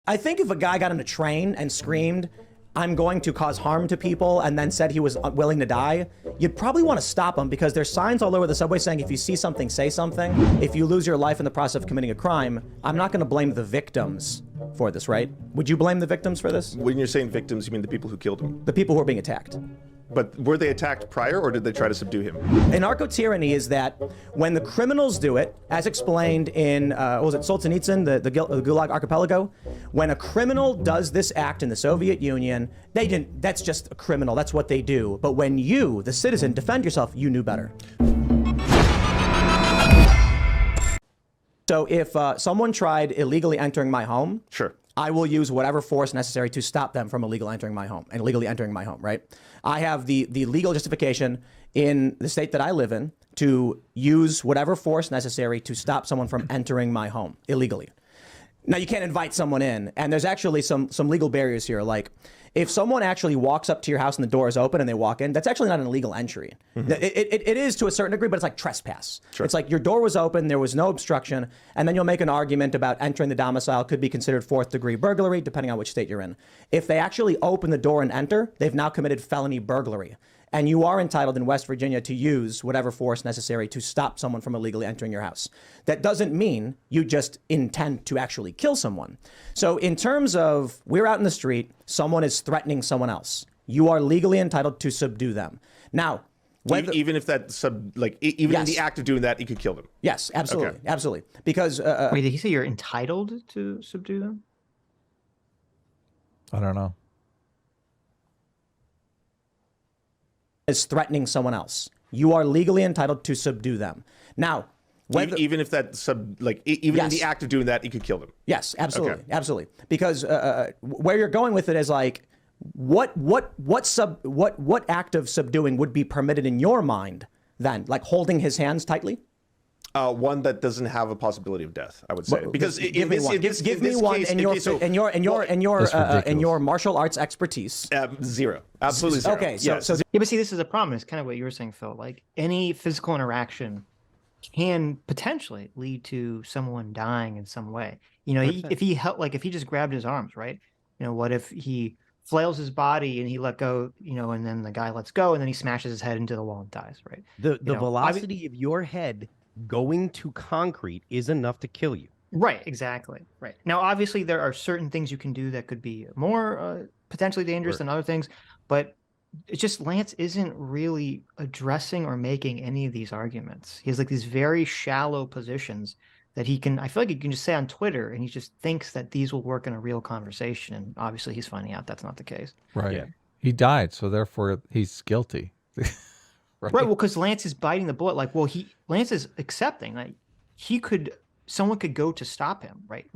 I think if a guy got on a train and screamed, "I'm going to cause harm to people," and then said he was willing to die, you'd probably want to stop him, because there's signs all over the subway saying, if you see something, say something. If you lose your life in the process of committing a crime, I'm not going to blame the victims for this, right? Would you blame the victims for this? When you're saying victims, you mean the people who killed him? The people who are being attacked. But were they attacked prior, or did they try to subdue him? Anarcho-tyranny is that when the criminals do it, as explained in, what was it, Solzhenitsyn, the Gulag Archipelago, when a criminal does this act in the Soviet Union, they didn't, that's just a criminal, that's what they do. But when you, the citizen, defend yourself, you knew better. So if someone tried illegally entering my home, sure, I will use whatever force necessary to stop them from illegally entering my home, right? I have the legal justification in the state that I live in to use whatever force necessary to stop someone from entering my home illegally. Now, you can't invite someone in, and there's actually some legal barriers here. Like, if someone actually walks up to your house and the door is open and they walk in, that's actually not an illegal entry. Mm-hmm. It is to a certain degree, but it's like trespass. Sure. It's like your door was open, there was no obstruction, and then you'll make an argument about entering the domicile could be considered fourth-degree burglary, depending on which state you're in. If they actually open the door and enter, they've now committed felony burglary. And you are entitled in West Virginia to use whatever force necessary to stop someone from illegally entering your house. That doesn't mean you just intend to actually kill someone. So in terms of, we're out in the street, someone is threatening someone else. You are legally entitled to subdue them. Now, whether, even if that even in the act of doing that, you could kill them. Yes, absolutely, okay. Absolutely. Because wait, did he say you're entitled to subdue them? I don't know. Is threatening someone else. You are legally entitled to subdue them. Now, whether, even if that even in the act of doing that, you could kill them. Yes, absolutely, okay. Absolutely. Because where you're going with it is like, what act of subduing would be permitted in your mind then? Like holding his hands tightly? One that doesn't have a possibility of death, I would say. Well, because give me one in your martial arts expertise. Zero. Absolutely zero. Okay, yeah, but see, this is a problem. It's kind of what you were saying, Phil. Like any physical interaction can potentially lead to someone dying in some way. You know, if he just grabbed his arms, right? You know, what if he flails his body and he let go, you know, and then the guy lets go and then he smashes his head into the wall and dies, right? The velocity of your head going to concrete is enough to kill you. Right, exactly. Right. Now, obviously, there are certain things you can do that could be more potentially dangerous than other things, but it's just Lance isn't really addressing or making any of these arguments. He has like these very shallow positions that he can, I feel like he can just say on Twitter, and he just thinks that these will work in a real conversation. And obviously he's finding out that's not the case. Right. Yeah. He died, so therefore he's guilty. Right. Well, because Lance is biting the bullet. Like, well, Lance is accepting that someone could go to stop him, right?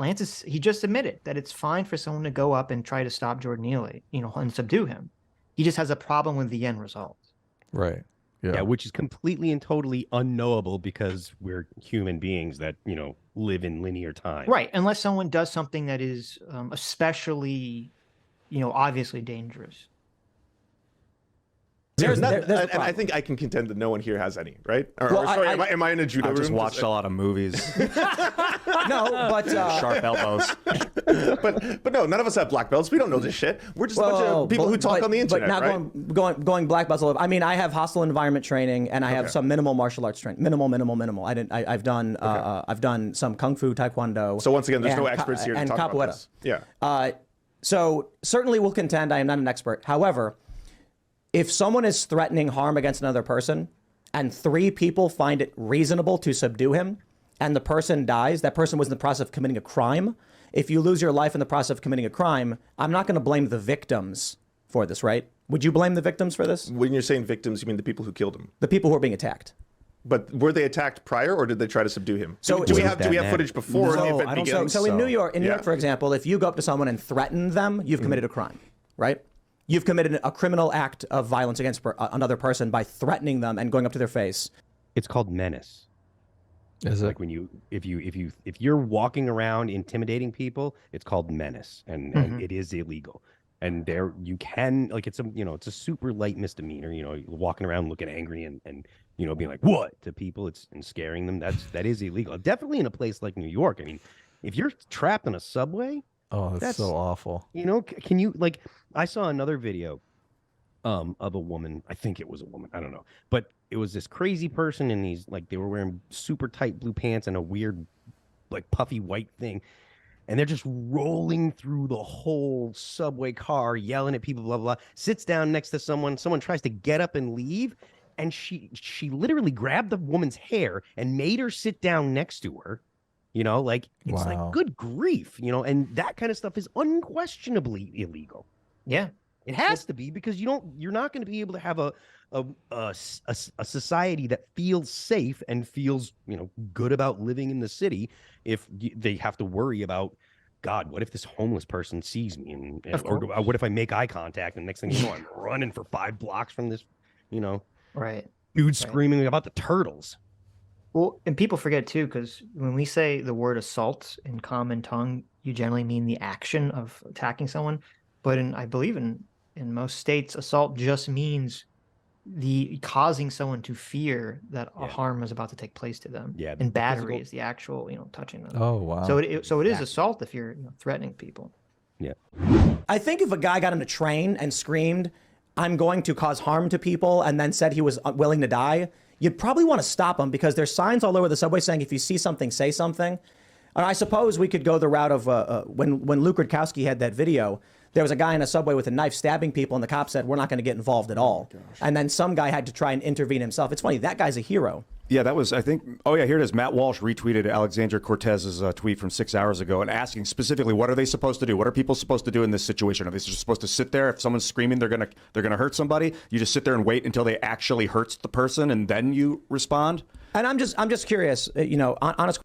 He just admitted that it's fine for someone to go up and try to stop Jordan Neely, you know, and subdue him. He just has a problem with the end result. Right. Yeah. Which is completely and totally unknowable because we're human beings that, you know, live in linear time. Right. Unless someone does something that is especially, you know, obviously dangerous. And I think I can contend that no one here has any, right? Sorry, am I in a judo room? I just watched a lot of movies. No, but sharp elbows. but no, none of us have black belts. We don't know this shit. We're just a bunch of people who talk on the internet. But now going black belts. I mean, I have hostile environment training, and I have some minimal martial arts training. Minimal. I've done some kung fu, taekwondo. So once again, there's no experts here to talk about this. Yeah. So certainly will contend. I am not an expert. However, if someone is threatening harm against another person and 3 people find it reasonable to subdue him and the person dies, that person was in the process of committing a crime. If you lose your life in the process of committing a crime, I'm not going to blame the victims for this, right? Would you blame the victims for this? When you're saying victims, you mean the people who killed him? The people who are being attacked. But were they attacked prior, or did they try to subdue him? So do we have footage before the event begins? So in New York, for example, if you go up to someone and threaten them, you've committed a crime, right? You've committed a criminal act of violence against another person by threatening them and going up to their face. It's called menace. Is it? Like when if you're walking around intimidating people, it's called menace, and it is illegal. And there you can, like, it's a super light misdemeanor. You know, walking around looking angry and you know, being like what to people, and scaring them. That is illegal. Definitely in a place like New York. I mean, if you're trapped in a subway, Oh, that's so awful. You know, can you like? I saw another video, of a woman. I think it was a woman. I don't know, but it was this crazy person, and they were wearing super tight blue pants and a weird, like puffy white thing, and they're just rolling through the whole subway car, yelling at people, blah blah blah. Sits down next to someone. Someone tries to get up and leave, and she literally grabbed the woman's hair and made her sit down next to her. You know, like it's like good grief, you know, and that kind of stuff is unquestionably illegal. Yeah, it has to be, because you're not going to be able to have a society that feels safe and feels, you know, good about living in the city if they have to worry about, God, what if this homeless person sees me, and or what if I make eye contact and next thing you know I'm running for 5 blocks from this, you know, dude screaming about the turtles. Well, and people forget too, because when we say the word assault in common tongue, you generally mean the action of attacking someone. But I believe in most states, assault just means the causing someone to fear that a harm is about to take place to them. Yeah, and battery is the actual, you know, touching them. Oh wow. So it is assault if you're, you know, threatening people. Yeah. I think if a guy got on a train and screamed, "I'm going to cause harm to people," and then said he was willing to die, you'd probably want to stop him, because there's signs all over the subway saying if you see something, say something. And I suppose we could go the route of when Luke Rutkowski had that video, there was a guy in a subway with a knife stabbing people, and the cop said, "We're not going to get involved at all." And then some guy had to try and intervene himself. It's funny, that guy's a hero. Yeah, that was, I think, oh yeah, here it is. Matt Walsh retweeted Alexandra Cortez's tweet from 6 hours ago and asking specifically, what are they supposed to do? What are people supposed to do in this situation? Are they just supposed to sit there? If someone's screaming, they're gonna hurt somebody. You just sit there and wait until they actually hurts the person, and then you respond. And I'm just curious, you know, honest.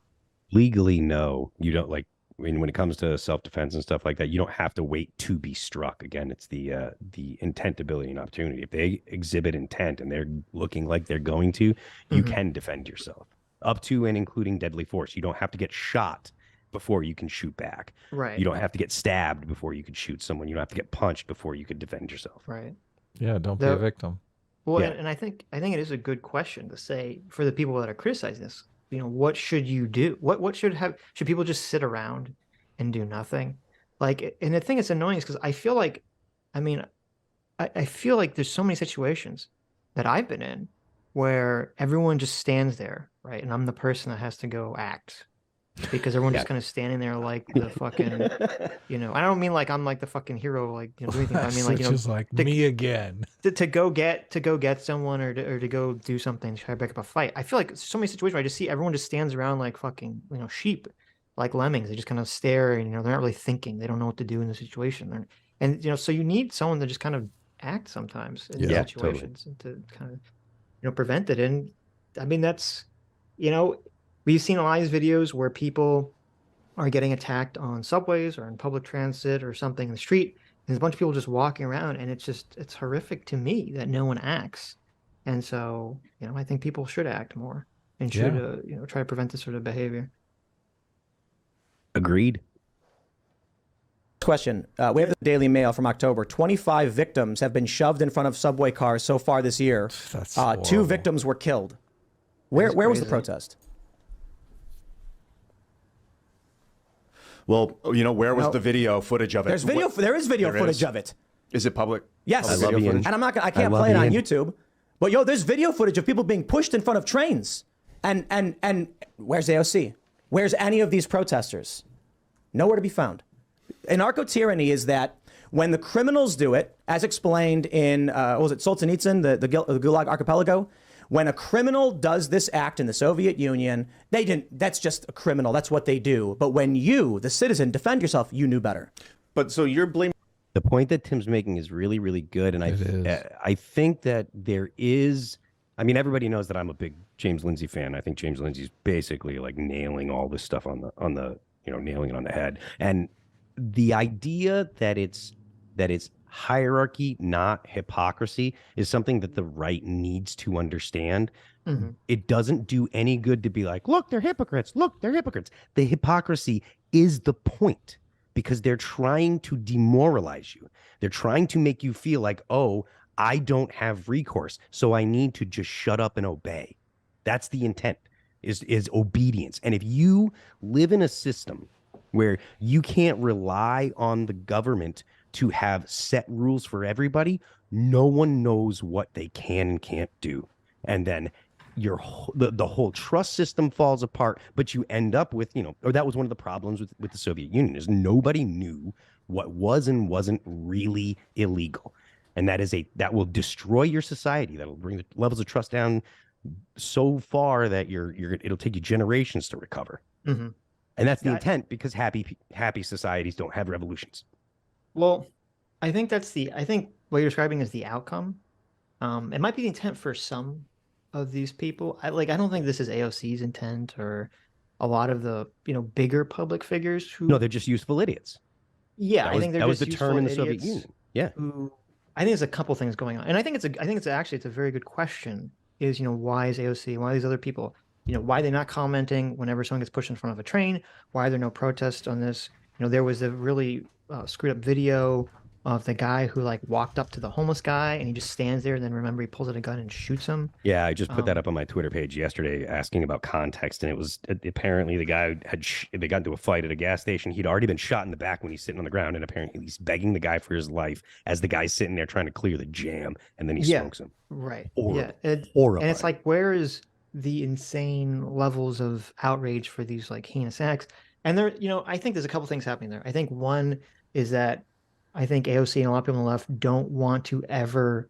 Legally, no, you don't. Like when it comes to self-defense and stuff like that, you don't have to wait to be struck. Again, it's the intent, ability, and opportunity. If they exhibit intent and they're looking like they're going to, you can defend yourself up to and including deadly force. You don't have to get shot before you can shoot back. Right. You don't have to get stabbed before you could shoot someone. You don't have to get punched before you could defend yourself. Right. Yeah, don't be a victim. Well, and I think it is a good question to say for the people that are criticizing this. You know, what should you do? What should people just sit around and do nothing? Like, and the thing that's annoying is because I feel like, I feel like there's so many situations that I've been in where everyone just stands there, right? And I'm the person that has to go act, because everyone's just kind of standing there like the fucking, you know, I don't mean like I'm like the fucking hero, like, you know, anything. I mean, like, you know, just like me again. To go get someone or to go do something to try to break up a fight. I feel like so many situations where I just see everyone just stands around like fucking, you know, sheep, like lemmings. They just kind of stare, and, you know, they're not really thinking. They don't know what to do in the situation. And, you know, so you need someone to just kind of act sometimes in these situations, and to kind of, you know, prevent it. And I mean, that's, you know, we've seen a lot of these videos where people are getting attacked on subways or in public transit or something in the street. There's a bunch of people just walking around, and it's horrific to me that no one acts. And so, you know, I think people should act more and should, you know, try to prevent this sort of behavior. Agreed. Question. We have the Daily Mail from October. 25 victims have been shoved in front of subway cars so far this year. That's 2 victims were killed. Where was the protest? Well, you know, where was the video footage of it? There is video footage of it. Is it public? Yes. I love Ian. And I can't play it on YouTube. But yo, there's video footage of people being pushed in front of trains. And where's AOC? Where's any of these protesters? Nowhere to be found. Anarcho-tyranny is that when the criminals do it, as explained in, what was it, Solzhenitsyn, the Gulag Archipelago, when a criminal does this act in the Soviet Union, that's just a criminal. That's what they do. But when you, the citizen, defend yourself, you knew better. But so you're blaming. The point that Tim's making is really, really good. And I think that there is, I mean, everybody knows that I'm a big James Lindsay fan. I think James Lindsay's basically like nailing all this stuff on the, you know, nailing it on the head. And the idea that it's hierarchy, not hypocrisy, is something that the right needs to understand. It doesn't do any good to be like, look, they're hypocrites. Look, they're hypocrites. The hypocrisy is the point, because they're trying to demoralize you. They're trying to make you feel like, oh, I don't have recourse, so I need to just shut up and obey. That's the intent, is obedience. And if you live in a system where you can't rely on the government to have set rules for everybody. No one knows what they can and can't do. And then the whole trust system falls apart, but you end up with, or that was one of the problems with the Soviet Union, is nobody knew what was and wasn't really illegal. And that will destroy your society. That'll bring the levels of trust down so far that it'll take you generations to recover. Mm-hmm. And that's the intent, because happy societies don't have revolutions. Well, I think what you're describing is the outcome. It might be the intent for some of these people. I don't think this is AOC's intent or a lot of the bigger public figures who. No, they're just useful idiots. Yeah, I think that was the term in the Soviet Union. Yeah. I think there's a couple things going on, and I think it's a very good question. Is why is AOC? Why are these other people? Why are they not commenting whenever someone gets pushed in front of a train? Why are there no protests on this? There was a really screwed up video of the guy who walked up to the homeless guy and he just stands there, and then remember he pulls out a gun and shoots him. Yeah, I just put that up on my Twitter page yesterday asking about context, and it was apparently the guy they got into a fight at a gas station. He'd already been shot in the back when he's sitting on the ground, and apparently he's begging the guy for his life as the guy's sitting there trying to clear the jam, and then he smokes him. Right. Horrible. Yeah. Horrible. And it's where is the insane levels of outrage for these heinous acts? And there, I think there's a couple things happening there. I think one is that I think AOC and a lot of people on the left don't want to ever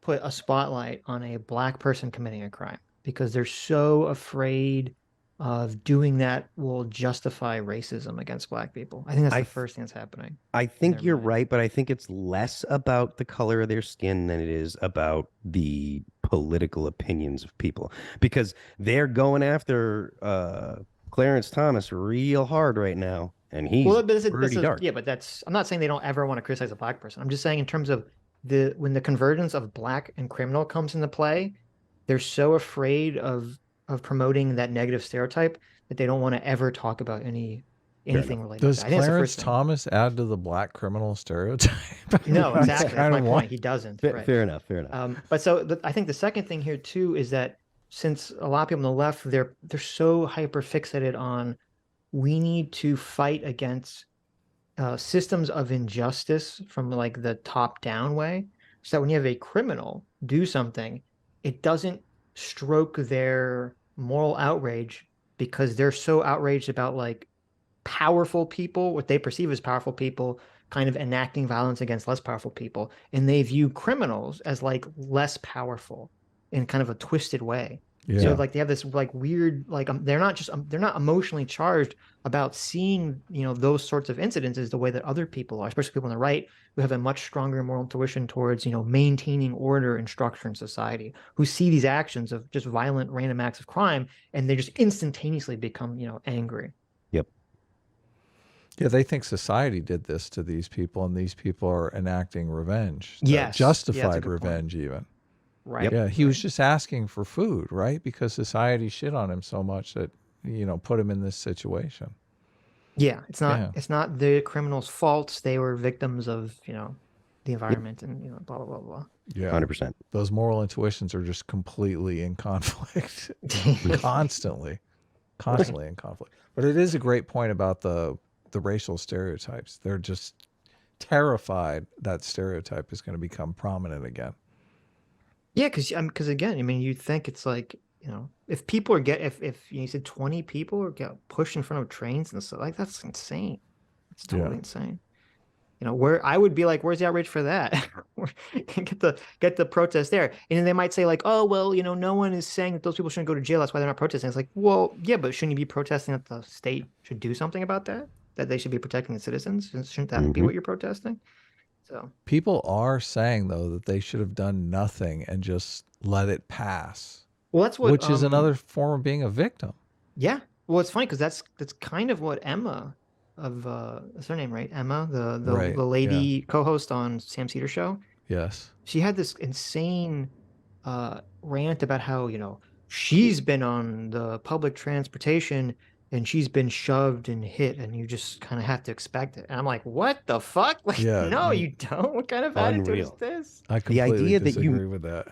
put a spotlight on a black person committing a crime, because they're so afraid of doing that will justify racism against black people. I think that's the first thing that's happening. I think you're right, but I think it's less about the color of their skin than it is about the political opinions of people, because they're going after Clarence Thomas real hard right now. And he's pretty dark. Yeah, but I'm not saying they don't ever want to criticize a black person. I'm just saying in terms of when the convergence of black and criminal comes into play, they're so afraid of promoting that negative stereotype that they don't want to ever talk about anything related. Does to that. Clarence Thomas add to the black criminal stereotype? No, exactly. That's my point. He doesn't. Fair enough. But I think the second thing here too is that since a lot of people on the left, they're so hyper fixated on, we need to fight against systems of injustice from the top down way, so that when you have a criminal do something, it doesn't stroke their moral outrage, because they're so outraged about powerful people, what they perceive as powerful people, kind of enacting violence against less powerful people, and they view criminals as less powerful in kind of a twisted way. Yeah. So they have this weird they're not emotionally charged about seeing those sorts of incidences the way that other people are, especially people on the right who have a much stronger moral intuition towards maintaining order and structure in society, who see these actions of just violent random acts of crime and they just instantaneously become angry. Yep. Yeah, they think society did this to these people, and these people are enacting revenge. Yes, justified revenge even. Right. Yeah, he was just asking for food, right? Because society shit on him so much that put him in this situation. Yeah, it's not the criminals' faults. They were victims of the environment and blah blah blah blah. Yeah, 100%. Those moral intuitions are just completely in conflict, constantly in conflict. But it is a great point about the racial stereotypes. They're just terrified that stereotype is going to become prominent again. Yeah, because again, you think it's if people are if you said 20 people are get pushed in front of trains and stuff, that's insane. It's totally insane. Where I would be where's the outrage for that? get the protest there, and then they might say oh well, no one is saying that those people shouldn't go to jail. That's why they're not protesting. It's well, yeah, but shouldn't you be protesting that the state should do something about that? That they should be protecting the citizens? Shouldn't that be what you're protesting? So people are saying though that they should have done nothing and just let it pass. Well, that's what, which is another form of being a victim. Yeah. Well, it's funny because that's kind of what Emma what's her name, right? Emma, the lady co-host on Sam Cedar show. Yes. She had this insane rant about how she's been on the public transportation and she's been shoved and hit, and you just kind of have to expect it. And I'm like, what the fuck? No, you don't. What kind of attitude is this? I completely disagree with that.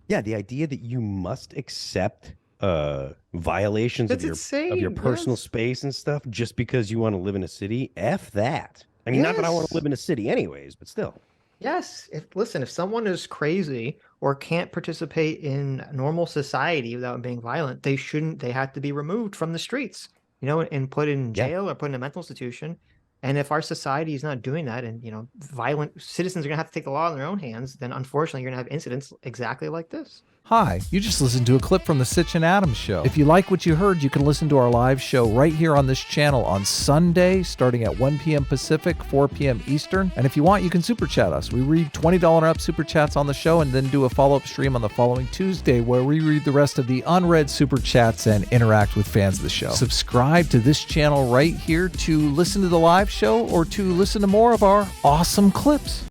Yeah, the idea that you must accept violations That's of your insane, personal yes. space and stuff just because you want to live in a city. F that. I mean, not that I want Yes. to live in a city anyways, but still. Yes. Listen, if someone is crazy or can't participate in normal society without being violent, they have to be removed from the streets, and put in Yeah. jail or put in a mental institution. And if our society is not doing that, and violent citizens are gonna have to take the law in their own hands, then unfortunately you're gonna have incidents exactly like this. Hi, you just listened to a clip from the Sitch and Adams show. If you like what you heard, you can listen to our live show right here on this channel on Sunday, starting at 1 p.m. Pacific, 4 p.m. Eastern. And if you want, you can super chat us. We read $20 and up super chats on the show and then do a follow-up stream on the following Tuesday where we read the rest of the unread super chats and interact with fans of the show. Subscribe to this channel right here to listen to the live show or to listen to more of our awesome clips.